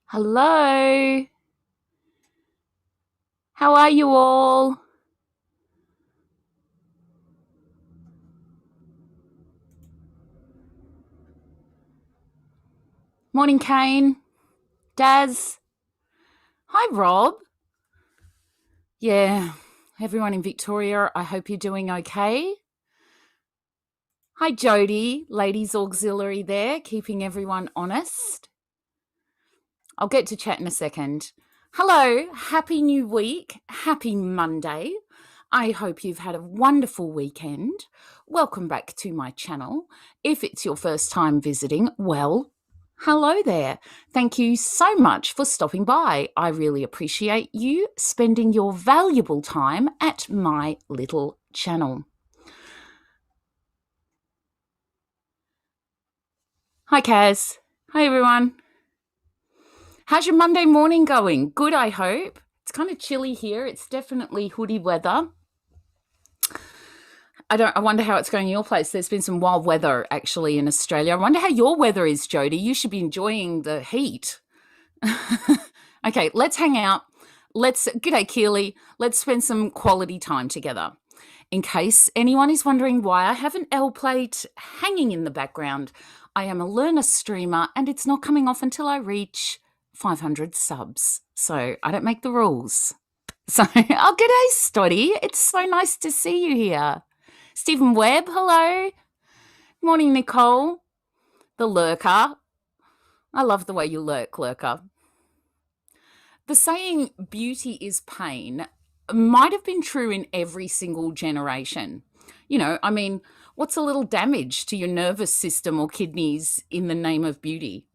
Hello. How are you all? Morning, Kane. Daz. Hi, Rob. Yeah, everyone in Victoria, I hope you're doing okay. Hi, Jody, Ladies Auxiliary there, keeping everyone honest. I'll get to chat in a second. Hello, happy new week, happy Monday. I hope you've had a wonderful weekend. Welcome back to my channel. If it's your first time visiting, well, hello there. Thank you so much for stopping by. I really appreciate you spending your valuable time at my little channel. Hi, Kaz. Hi, everyone. How's your Monday morning going? Good, I hope. It's kind of chilly here. It's definitely hoodie weather. I wonder how it's going in your place. There's been some wild weather actually in Australia. I wonder how your weather is, Jody. You should be enjoying the heat. Okay, let's hang out. G'day, Keely. Let's spend some quality time together. In case anyone is wondering why I have an L plate hanging in the background, I am a learner streamer and it's not coming off until I reach 500 subs. So I don't make the rules. So, oh, g'day, Stoddy. It's so nice to see you here. Stephen Webb, hello. Morning, Nicole. The lurker. I love the way you lurker. The saying beauty is pain might have been true in every single generation. What's a little damage to your nervous system or kidneys in the name of beauty?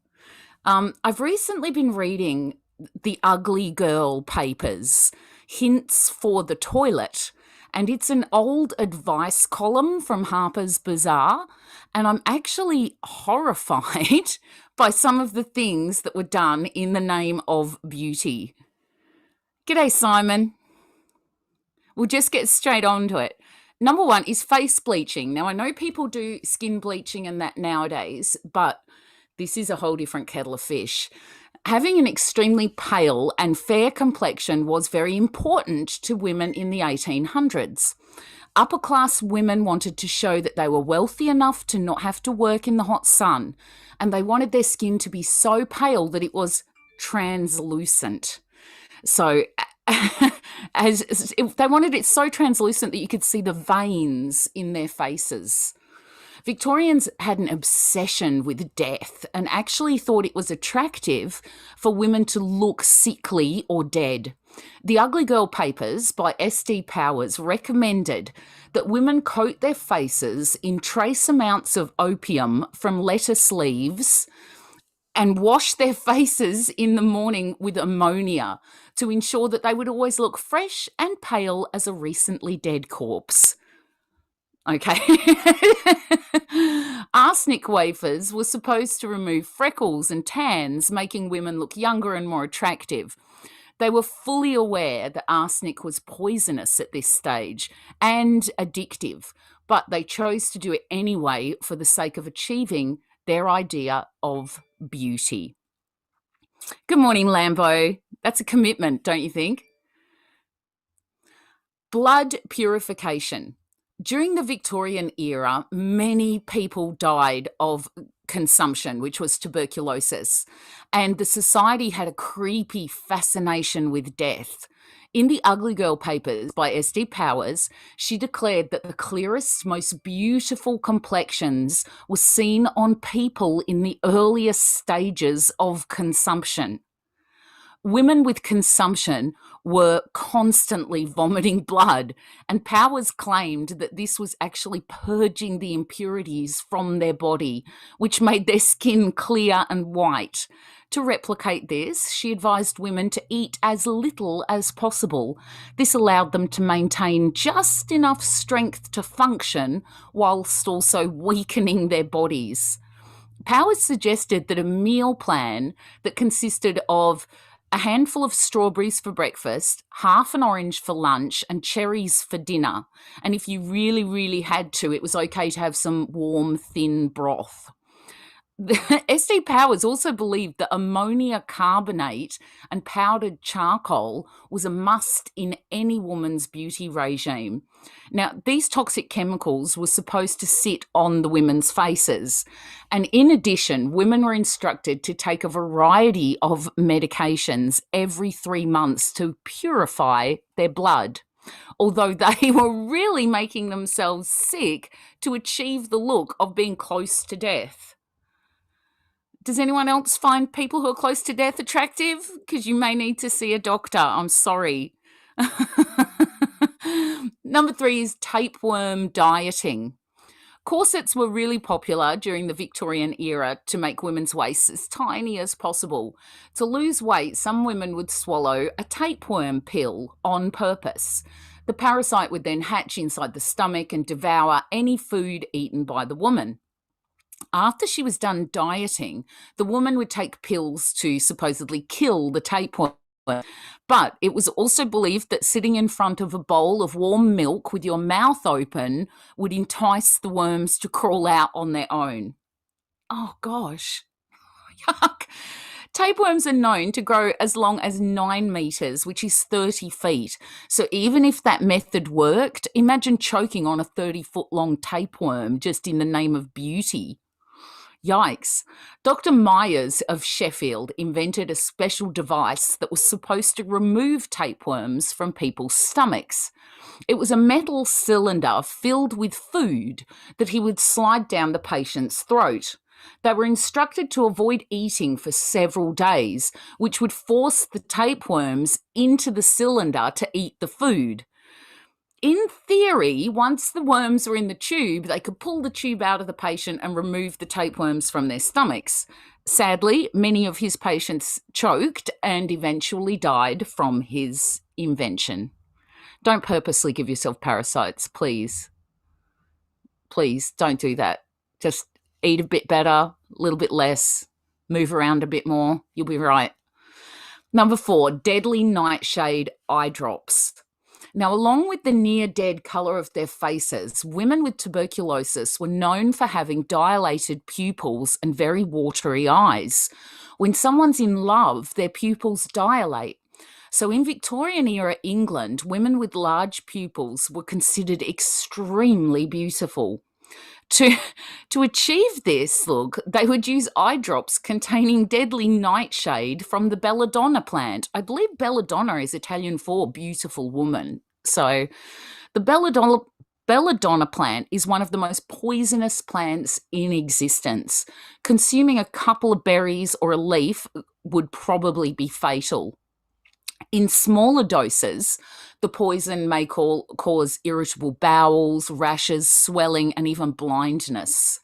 I've recently been reading the Ugly Girl papers, Hints for the Toilet, and it's an old advice column from Harper's Bazaar, and I'm actually horrified by some of the things that were done in the name of beauty. G'day, Simon. We'll just get straight on to it. Number one is face bleaching. Now, I know people do skin bleaching and that nowadays, but this is a whole different kettle of fish. Having an extremely pale and fair complexion was very important to women in the 1800s. Upper class women wanted to show that they were wealthy enough to not have to work in the hot sun, and they wanted their skin to be so pale that it was translucent. So they wanted it so translucent that you could see the veins in their faces. Victorians had an obsession with death and actually thought it was attractive for women to look sickly or dead. The Ugly Girl papers by S.D. Powers recommended that women coat their faces in trace amounts of opium from lettuce leaves and wash their faces in the morning with ammonia to ensure that they would always look fresh and pale as a recently dead corpse. Okay. Arsenic wafers were supposed to remove freckles and tans, making women look younger and more attractive. They were fully aware that arsenic was poisonous at this stage and addictive, but they chose to do it anyway for the sake of achieving their idea of beauty. Good morning, Lambo. That's a commitment, don't you think? Blood purification. During the Victorian era, many people died of consumption, which was tuberculosis, and the society had a creepy fascination with death. In the Ugly Girl papers by S.D. Powers, she declared that the clearest, most beautiful complexions were seen on people in the earliest stages of consumption. Women with consumption were constantly vomiting blood, and Powers claimed that this was actually purging the impurities from their body, which made their skin clear and white. To replicate this, she advised women to eat as little as possible. This allowed them to maintain just enough strength to function whilst also weakening their bodies. Powers suggested that a meal plan that consisted of a handful of strawberries for breakfast, half an orange for lunch, and cherries for dinner. And if you really, really had to, it was okay to have some warm, thin broth. SD Powers also believed that ammonia carbonate and powdered charcoal was a must in any woman's beauty regime. Now, these toxic chemicals were supposed to sit on the women's faces. And in addition, women were instructed to take a variety of medications every 3 months to purify their blood, although they were really making themselves sick to achieve the look of being close to death. Does anyone else find people who are close to death attractive? Because you may need to see a doctor. I'm sorry. Number 3 is tapeworm dieting. Corsets were really popular during the Victorian era to make women's waists as tiny as possible. To lose weight, some women would swallow a tapeworm pill on purpose. The parasite would then hatch inside the stomach and devour any food eaten by the woman. After she was done dieting, the woman would take pills to supposedly kill the tapeworm. But it was also believed that sitting in front of a bowl of warm milk with your mouth open would entice the worms to crawl out on their own. Oh, gosh. Yuck. Tapeworms are known to grow as long as 9 meters, which is 30 feet. So even if that method worked, imagine choking on a 30-foot-long tapeworm just in the name of beauty. Yikes. Dr. Myers of Sheffield invented a special device that was supposed to remove tapeworms from people's stomachs. It was a metal cylinder filled with food that he would slide down the patient's throat. They were instructed to avoid eating for several days, which would force the tapeworms into the cylinder to eat the food. In theory, once the worms were in the tube, they could pull the tube out of the patient and remove the tapeworms from their stomachs. Sadly, many of his patients choked and eventually died from his invention. Don't purposely give yourself parasites, please. Please, don't do that. Just eat a bit better, a little bit less, move around a bit more. You'll be right. Number 4, deadly nightshade eye drops. Now, along with the near-dead colour of their faces, women with tuberculosis were known for having dilated pupils and very watery eyes. When someone's in love, their pupils dilate. So in Victorian-era England, women with large pupils were considered extremely beautiful. To achieve this look, they would use eye drops containing deadly nightshade from the Belladonna plant. I believe Belladonna is Italian for beautiful woman. So the Belladonna plant is one of the most poisonous plants in existence. Consuming a couple of berries or a leaf would probably be fatal. In smaller doses, the poison may cause irritable bowels, rashes, swelling, and even blindness.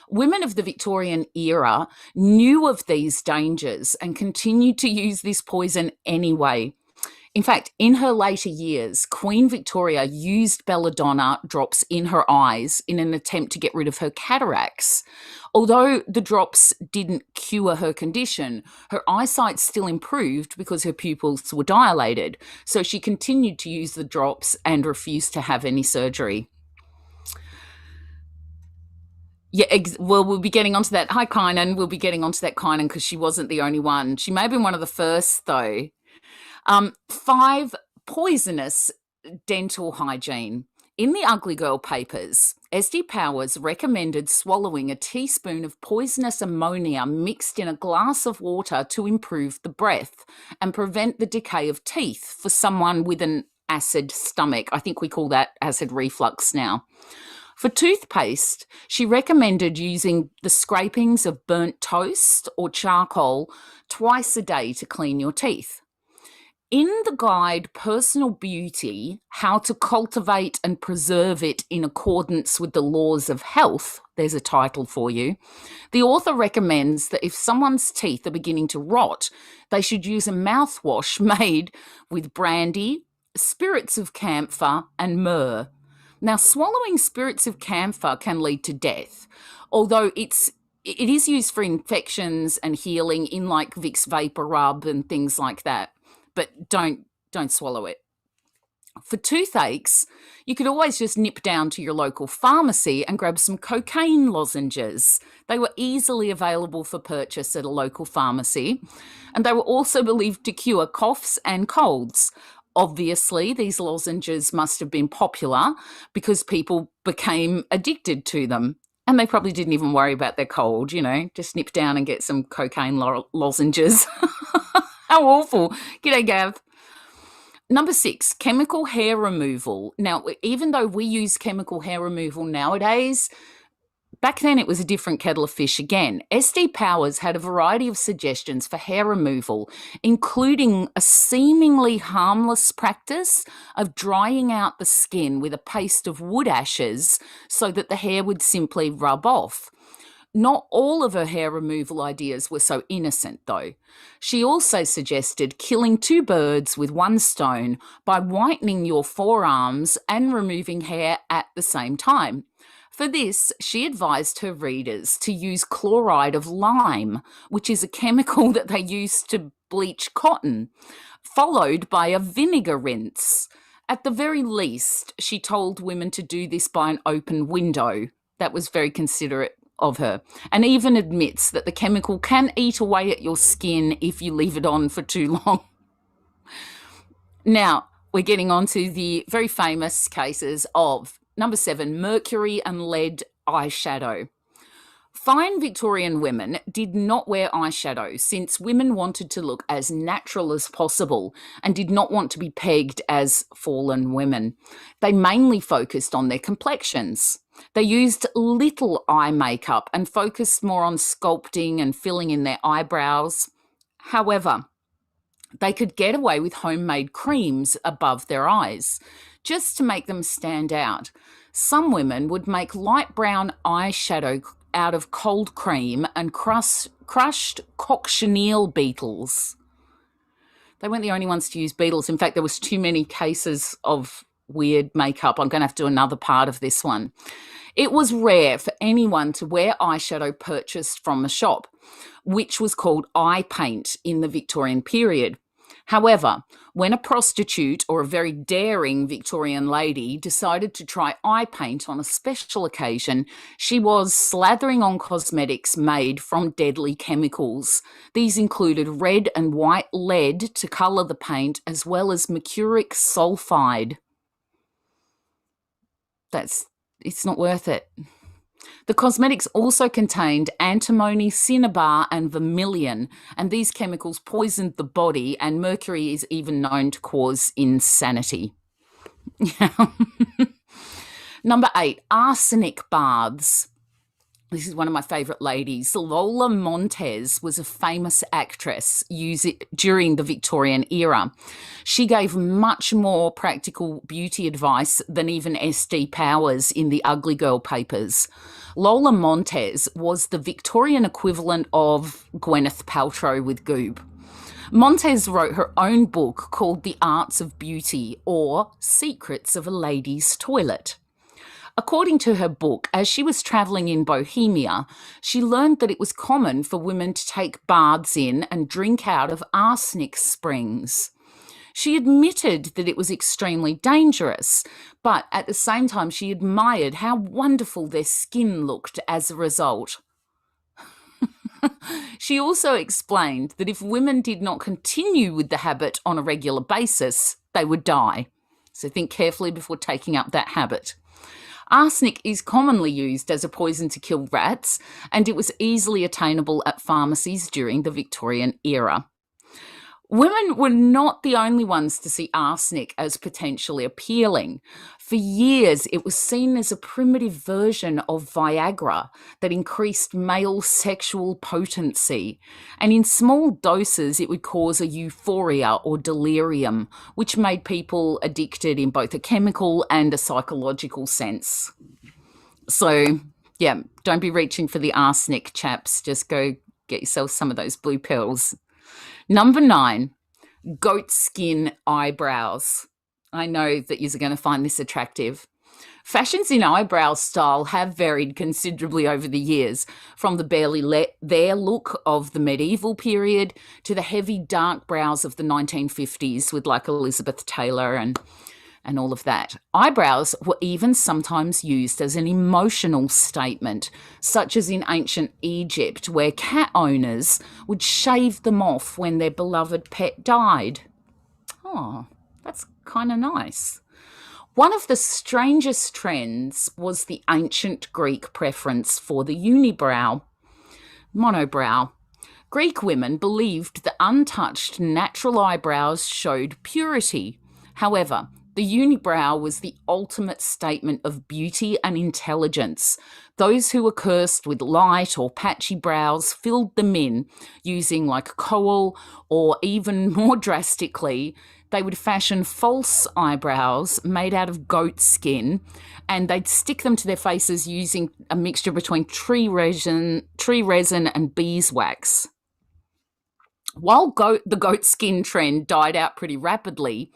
Women of the Victorian era knew of these dangers and continued to use this poison anyway. In fact, in her later years, Queen Victoria used belladonna drops in her eyes in an attempt to get rid of her cataracts. Although the drops didn't cure her condition, her eyesight still improved because her pupils were dilated. So she continued to use the drops and refused to have any surgery. Yeah, well, we'll be getting onto that. Hi, Kynan. We'll be getting onto that, Kynan, because she wasn't the only one. She may have been one of the first, though. 5, poisonous dental hygiene. In the Ugly Girl papers, SD Powers recommended swallowing a teaspoon of poisonous ammonia mixed in a glass of water to improve the breath and prevent the decay of teeth for someone with an acid stomach. I think we call that acid reflux now. For toothpaste, she recommended using the scrapings of burnt toast or charcoal twice a day to clean your teeth. In the guide Personal Beauty, How to Cultivate and Preserve It in Accordance with the Laws of Health, there's a title for you, the author recommends that if someone's teeth are beginning to rot, they should use a mouthwash made with brandy, spirits of camphor, and myrrh. Now, swallowing spirits of camphor can lead to death, although it is used for infections and healing in like Vicks Vapor Rub and things like that. But don't swallow it. For toothaches, you could always just nip down to your local pharmacy and grab some cocaine lozenges. They were easily available for purchase at a local pharmacy, and they were also believed to cure coughs and colds. Obviously, these lozenges must have been popular because people became addicted to them. And they probably didn't even worry about their cold, just nip down and get some cocaine lozenges. How awful. G'day, Gav. Number 6, chemical hair removal. Now, even though we use chemical hair removal nowadays, back then it was a different kettle of fish again. SD Powers had a variety of suggestions for hair removal, including a seemingly harmless practice of drying out the skin with a paste of wood ashes so that the hair would simply rub off. Not all of her hair removal ideas were so innocent, though. She also suggested killing 2 birds with 1 stone by whitening your forearms and removing hair at the same time. For this, she advised her readers to use chloride of lime, which is a chemical that they use to bleach cotton, followed by a vinegar rinse. At the very least, she told women to do this by an open window. That was very considerate of her, and even admits that the chemical can eat away at your skin if you leave it on for too long. Now, we're getting on to the very famous cases of, number 7, mercury and lead eyeshadow. Fine Victorian women did not wear eyeshadow since women wanted to look as natural as possible and did not want to be pegged as fallen women. They mainly focused on their complexions. They used little eye makeup and focused more on sculpting and filling in their eyebrows. However, they could get away with homemade creams above their eyes, just to make them stand out. Some women would make light brown eyeshadow out of cold cream and crushed cochineal beetles. They weren't the only ones to use beetles. In fact, there was too many cases of weird makeup. I'm going to have to do another part of this one. It was rare for anyone to wear eyeshadow purchased from a shop, which was called eye paint in the Victorian period. However, when a prostitute or a very daring Victorian lady decided to try eye paint on a special occasion, she was slathering on cosmetics made from deadly chemicals. These included red and white lead to colour the paint, as well as mercuric sulfide. It's not worth it. The cosmetics also contained antimony, cinnabar and vermilion, and these chemicals poisoned the body, and mercury is even known to cause insanity. Number 8, arsenic baths. This is one of my favourite ladies. Lola Montez was a famous actress during the Victorian era. She gave much more practical beauty advice than even SD Powers in the Ugly Girl papers. Lola Montez was the Victorian equivalent of Gwyneth Paltrow with Goob. Montez wrote her own book called The Arts of Beauty, or Secrets of a Lady's Toilet. According to her book, as she was travelling in Bohemia, she learned that it was common for women to take baths in and drink out of arsenic springs. She admitted that it was extremely dangerous, but at the same time she admired how wonderful their skin looked as a result. She also explained that if women did not continue with the habit on a regular basis, they would die. So think carefully before taking up that habit. Arsenic is commonly used as a poison to kill rats, and it was easily attainable at pharmacies during the Victorian era. Women were not the only ones to see arsenic as potentially appealing. For years, it was seen as a primitive version of Viagra that increased male sexual potency, and in small doses, it would cause a euphoria or delirium, which made people addicted in both a chemical and a psychological sense. So, yeah, don't be reaching for the arsenic, chaps. Just go get yourself some of those blue pills. Number 9, goat skin eyebrows. I know that you're going to find this attractive. Fashions in eyebrow style have varied considerably over the years, from the barely there look of the medieval period to the heavy dark brows of the 1950s with like Elizabeth Taylor and and all of that. Eyebrows were even sometimes used as an emotional statement, such as in ancient Egypt, where cat owners would shave them off when their beloved pet died. Oh, that's kind of nice. One of the strangest trends was the ancient Greek preference for the unibrow, monobrow. Greek women believed that untouched natural eyebrows showed purity. However, the unibrow was the ultimate statement of beauty and intelligence. Those who were cursed with light or patchy brows filled them in using like kohl, or even more drastically, they would fashion false eyebrows made out of goat skin, and they'd stick them to their faces using a mixture between tree resin and beeswax. While the goat skin trend died out pretty rapidly,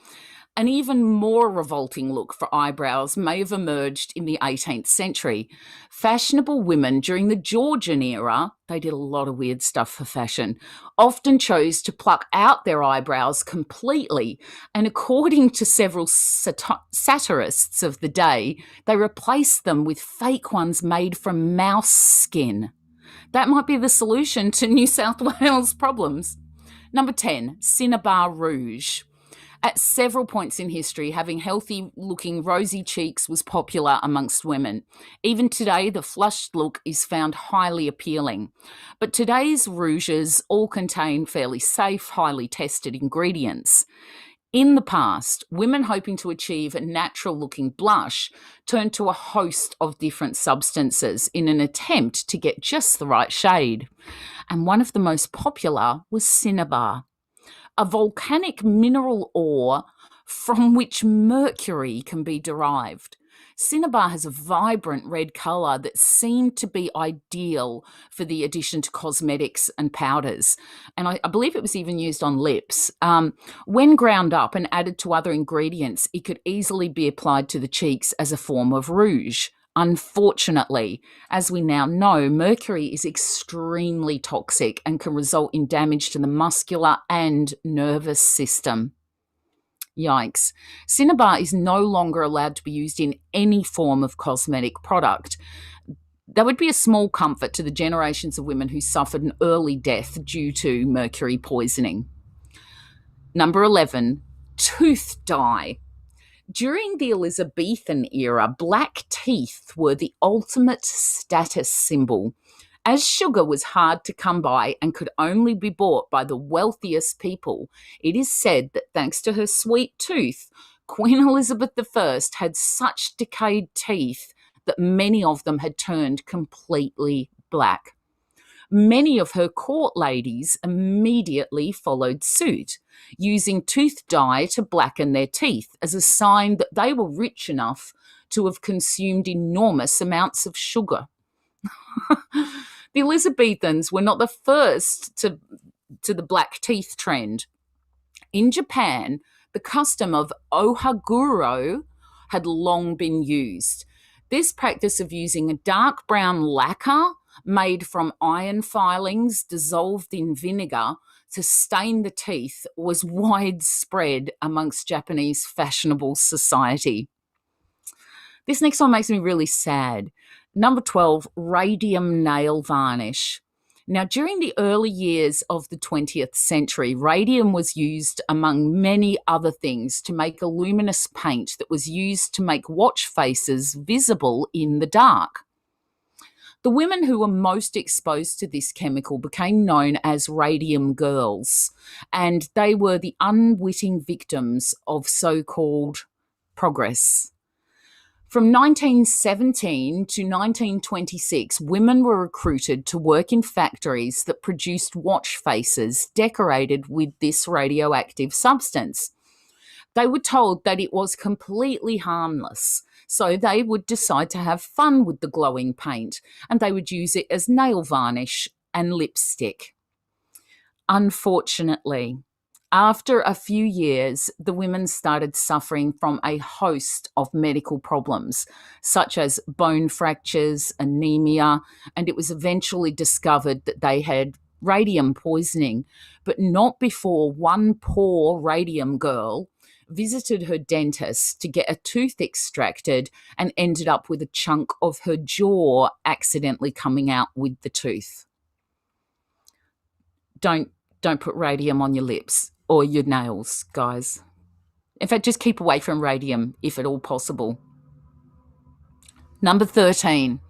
an even more revolting look for eyebrows may have emerged in the 18th century. Fashionable women during the Georgian era, they did a lot of weird stuff for fashion, often chose to pluck out their eyebrows completely, and according to several satirists of the day, they replaced them with fake ones made from mouse skin. That might be the solution to New South Wales problems. Number 10, Cinnabar Rouge. At several points in history, having healthy-looking rosy cheeks was popular amongst women. Even today, the flushed look is found highly appealing. But today's rouges all contain fairly safe, highly tested ingredients. In the past, women hoping to achieve a natural-looking blush turned to a host of different substances in an attempt to get just the right shade. And one of the most popular was cinnabar, a volcanic mineral ore from which mercury can be derived. Cinnabar has a vibrant red colour that seemed to be ideal for the addition to cosmetics and powders. And I believe it was even used on lips. When ground up and added to other ingredients, it could easily be applied to the cheeks as a form of rouge. Unfortunately, as we now know, mercury is extremely toxic and can result in damage to the muscular and nervous system. Yikes. Cinnabar is no longer allowed to be used in any form of cosmetic product. That would be a small comfort to the generations of women who suffered an early death due to mercury poisoning. Number 11, tooth dye. During the Elizabethan era, black teeth were the ultimate status symbol. As sugar was hard to come by and could only be bought by the wealthiest people, it is said that thanks to her sweet tooth, Queen Elizabeth I had such decayed teeth that many of them had turned completely black. Many of her court ladies immediately followed suit, using tooth dye to blacken their teeth as a sign that they were rich enough to have consumed enormous amounts of sugar. The Elizabethans were not the first to the black teeth trend. In Japan, the custom of ohaguro had long been used. This practice of using a dark brown lacquer made from iron filings dissolved in vinegar to stain the teeth was widespread amongst Japanese fashionable society. This next one makes me really sad. Number 12, radium nail varnish. Now, during the early years of the 20th century, radium was used among many other things to make a luminous paint that was used to make watch faces visible in the dark. The women who were most exposed to this chemical became known as radium girls, and they were the unwitting victims of so-called progress. From 1917 to 1926, women were recruited to work in factories that produced watch faces decorated with this radioactive substance. They were told that it was completely harmless, so they would decide to have fun with the glowing paint, and they would use it as nail varnish and lipstick. Unfortunately, after a few years, the women started suffering from a host of medical problems, such as bone fractures, anemia, and it was eventually discovered that they had radium poisoning, but not before one poor radium girl, visited her dentist to get a tooth extracted and ended up with a chunk of her jaw accidentally coming out with the tooth. Don't put radium on your lips or your nails, guys. In fact, just keep away from radium if at all possible. Number 13,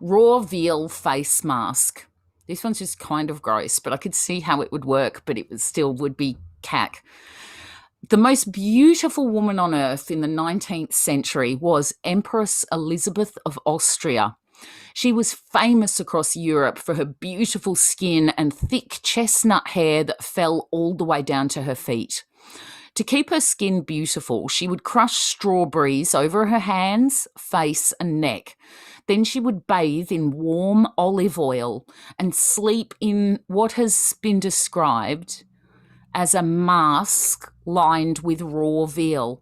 raw veal face mask. This one's just kind of gross, but I could see how it would work, but it still would be cack. The most beautiful woman on earth in the 19th century was Empress Elizabeth of Austria. She was famous across Europe for her beautiful skin and thick chestnut hair that fell all the way down to her feet. To keep her skin beautiful, she would crush strawberries over her hands, face, and neck. Then she would bathe in warm olive oil and sleep in what has been described as a mask lined with raw veal.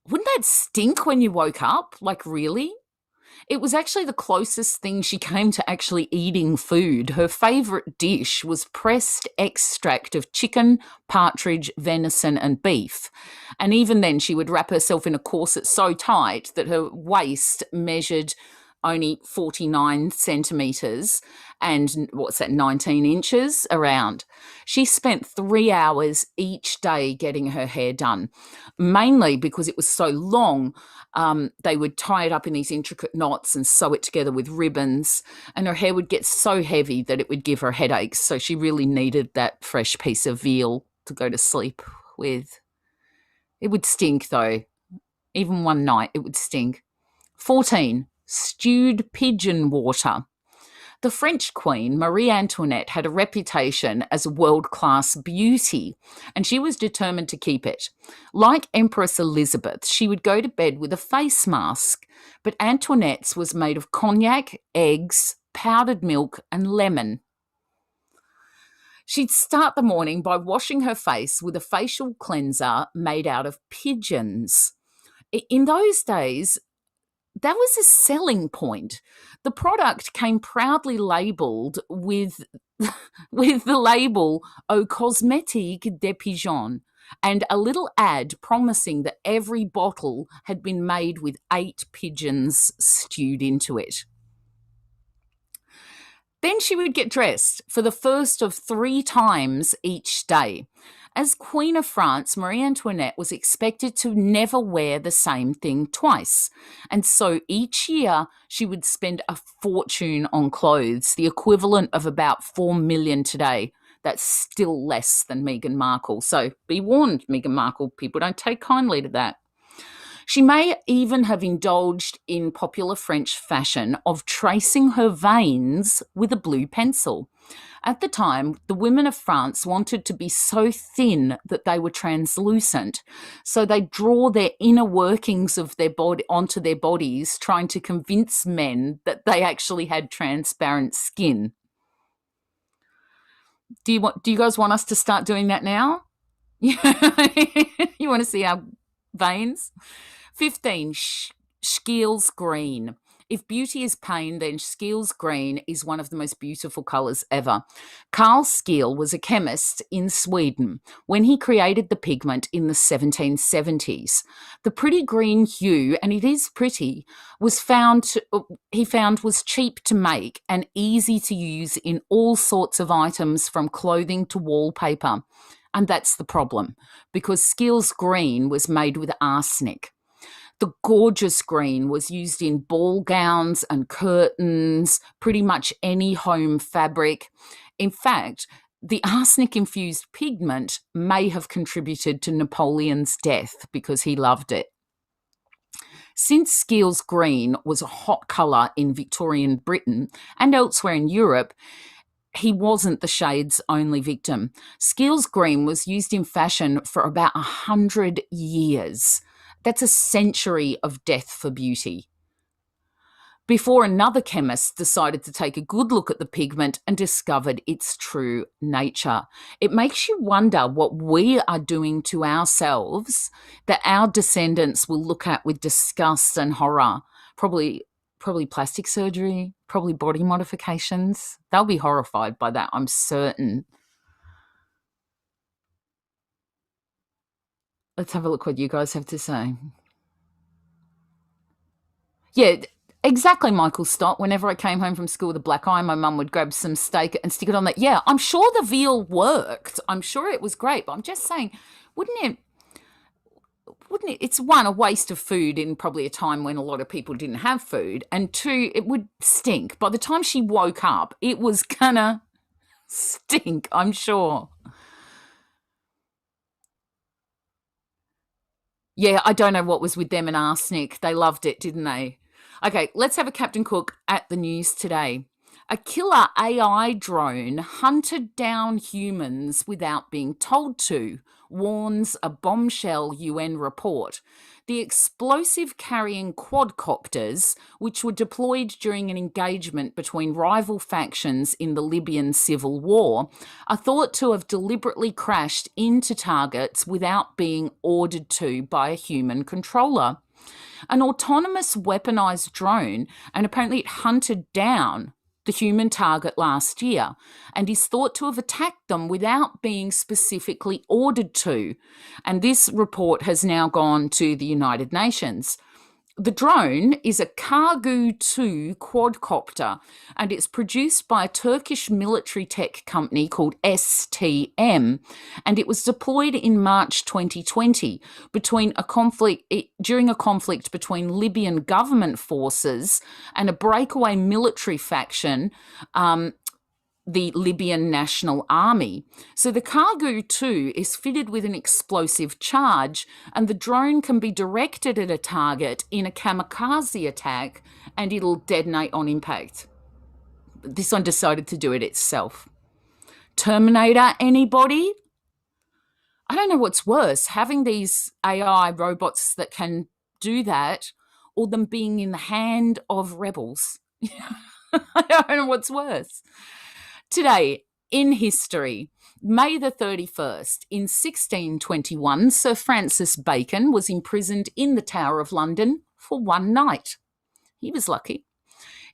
Wouldn't that stink when you woke up? Like, really? It was actually the closest thing she came to actually eating food. Her favourite dish was pressed extract of chicken, partridge, venison and beef. And even then she would wrap herself in a corset so tight that her waist measured only 49 centimetres and 19 inches around. She spent 3 hours each day getting her hair done, mainly because it was so long. They would tie it up in these intricate knots and sew it together with ribbons, and her hair would get so heavy that it would give her headaches. So she really needed that fresh piece of veal to go to sleep with. It would stink though. Even one night it would stink. 14. Stewed pigeon water. The French queen, Marie Antoinette, had a reputation as a world-class beauty, and she was determined to keep it. Like Empress Elizabeth, she would go to bed with a face mask, but Antoinette's was made of cognac, eggs, powdered milk, and lemon. She'd start the morning by washing her face with a facial cleanser made out of pigeons. In those days, that was a selling point. The product came proudly labelled with the label Eau Cosmétique des Pigeons and a little ad promising that every bottle had been made with 8 pigeons stewed into it. Then she would get dressed for the first of 3 times each day. As Queen of France, Marie Antoinette was expected to never wear the same thing twice. And so each year she would spend a fortune on clothes, the equivalent of about 4 million today. That's still less than Meghan Markle. So be warned, Meghan Markle, people don't take kindly to that. She may even have indulged in popular French fashion of tracing her veins with a blue pencil. At the time, the women of France wanted to be so thin that they were translucent, so they draw their inner workings of their body onto their bodies, trying to convince men that they actually had transparent skin. Do you guys want us to start doing that now? You want to see our veins? 15. Scheele's green. If beauty is pain, then Scheele's green is one of the most beautiful colours ever. Carl Scheele was a chemist in Sweden when he created the pigment in the 1770s. The pretty green hue, and it is pretty, was cheap to make and easy to use in all sorts of items from clothing to wallpaper. And that's the problem, because Scheele's green was made with arsenic. The gorgeous green was used in ball gowns and curtains, pretty much any home fabric. In fact, the arsenic-infused pigment may have contributed to Napoleon's death because he loved it. Since Scheele's green was a hot colour in Victorian Britain and elsewhere in Europe, he wasn't the shade's only victim. Scheele's green was used in fashion for about 100 years. That's a century of death for beauty. Before another chemist decided to take a good look at the pigment and discovered its true nature. It makes you wonder what we are doing to ourselves that our descendants will look at with disgust and horror. Probably plastic surgery, probably body modifications. They'll be horrified by that, I'm certain. Let's have a look what you guys have to say. Yeah, exactly, Michael Stott. Whenever I came home from school with a black eye, my mum would grab some steak and stick it on that. Yeah, I'm sure the veal worked. I'm sure it was great, but I'm just saying, wouldn't it? Wouldn't it? It's one, a waste of food in probably a time when a lot of people didn't have food, and two, it would stink. By the time she woke up, it was gonna stink, I'm sure. Yeah, I don't know what was with them and arsenic. They loved it, didn't they? Okay, let's have a Captain Cook at the news today. A killer AI drone hunted down humans without being told to, warns a bombshell UN report. The explosive carrying quadcopters, which were deployed during an engagement between rival factions in the Libyan civil war, are thought to have deliberately crashed into targets without being ordered to by a human controller. An autonomous weaponized drone, and apparently it hunted down the human target last year and is thought to have attacked them without being specifically ordered to. And this report has now gone to the United Nations. The drone is a Kargu 2 quadcopter, and it's produced by a Turkish military tech company called STM, and it was deployed in March 2020 during a conflict between Libyan government forces and a breakaway military faction, the Libyan National Army. So the Kargu 2 is fitted with an explosive charge, and the drone can be directed at a target in a kamikaze attack, and it'll detonate on impact. This one decided to do it itself. Terminator, anybody? I don't know what's worse, having these AI robots that can do that, or them being in the hand of rebels. I don't know what's worse. Today, in history, May the 31st, in 1621, Sir Francis Bacon was imprisoned in the Tower of London for one night. He was lucky.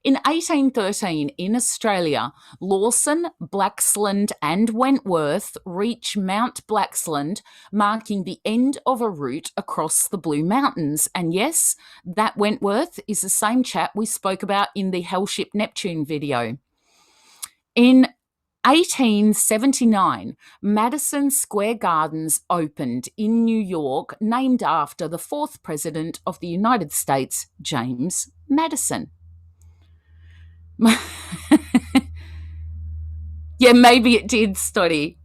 In 1813, in Australia, Lawson, Blaxland and Wentworth reach Mount Blaxland, marking the end of a route across the Blue Mountains. And yes, that Wentworth is the same chap we spoke about in the Hellship Neptune video. In 1879, Madison Square Gardens opened in New York, named after the fourth president of the United States, James Madison. Yeah, maybe it did, Stoddy.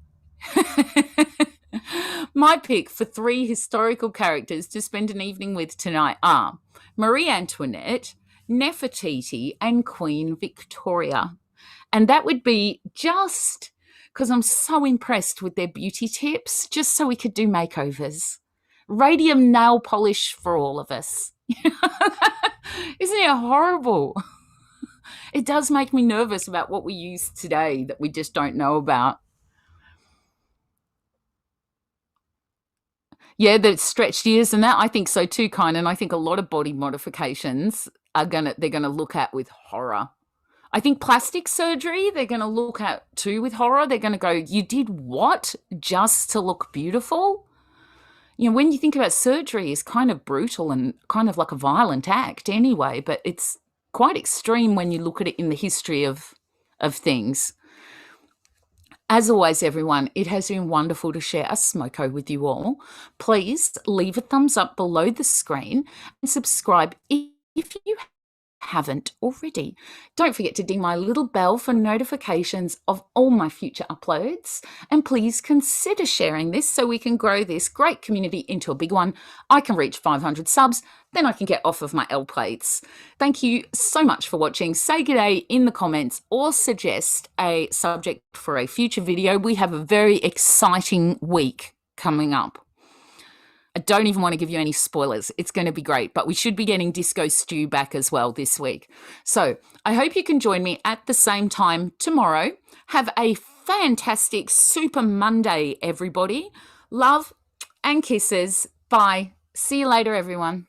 My pick for 3 historical characters to spend an evening with tonight are Marie Antoinette, Nefertiti, and Queen Victoria. And that would be just because I'm so impressed with their beauty tips, just so we could do makeovers. Radium nail polish for all of us. Isn't it horrible? It does make me nervous about what we use today that we just don't know about. Yeah, the stretched ears and that, I think so too, Kine. And I think a lot of body modifications they're gonna look at with horror. I think plastic surgery, they're going to look at too with horror. They're going to go, you did what just to look beautiful? You know, when you think about surgery, it's kind of brutal and kind of like a violent act anyway, but it's quite extreme when you look at it in the history of things. As always, everyone, it has been wonderful to share a smoko with you all. Please leave a thumbs up below the screen and subscribe if you haven't already. Don't forget to ding my little bell for notifications of all my future uploads, and please consider sharing this so we can grow this great community into a big one. I can reach 500 subs, then I can get off of my L plates. Thank you so much for watching. Say g'day in the comments or suggest a subject for a future video. We have a very exciting week coming up. I don't even want to give you any spoilers. It's going to be great, but we should be getting Disco Stew back as well this week. So I hope you can join me at the same time tomorrow. Have a fantastic Super Monday, everybody. Love and kisses. Bye. See you later, everyone.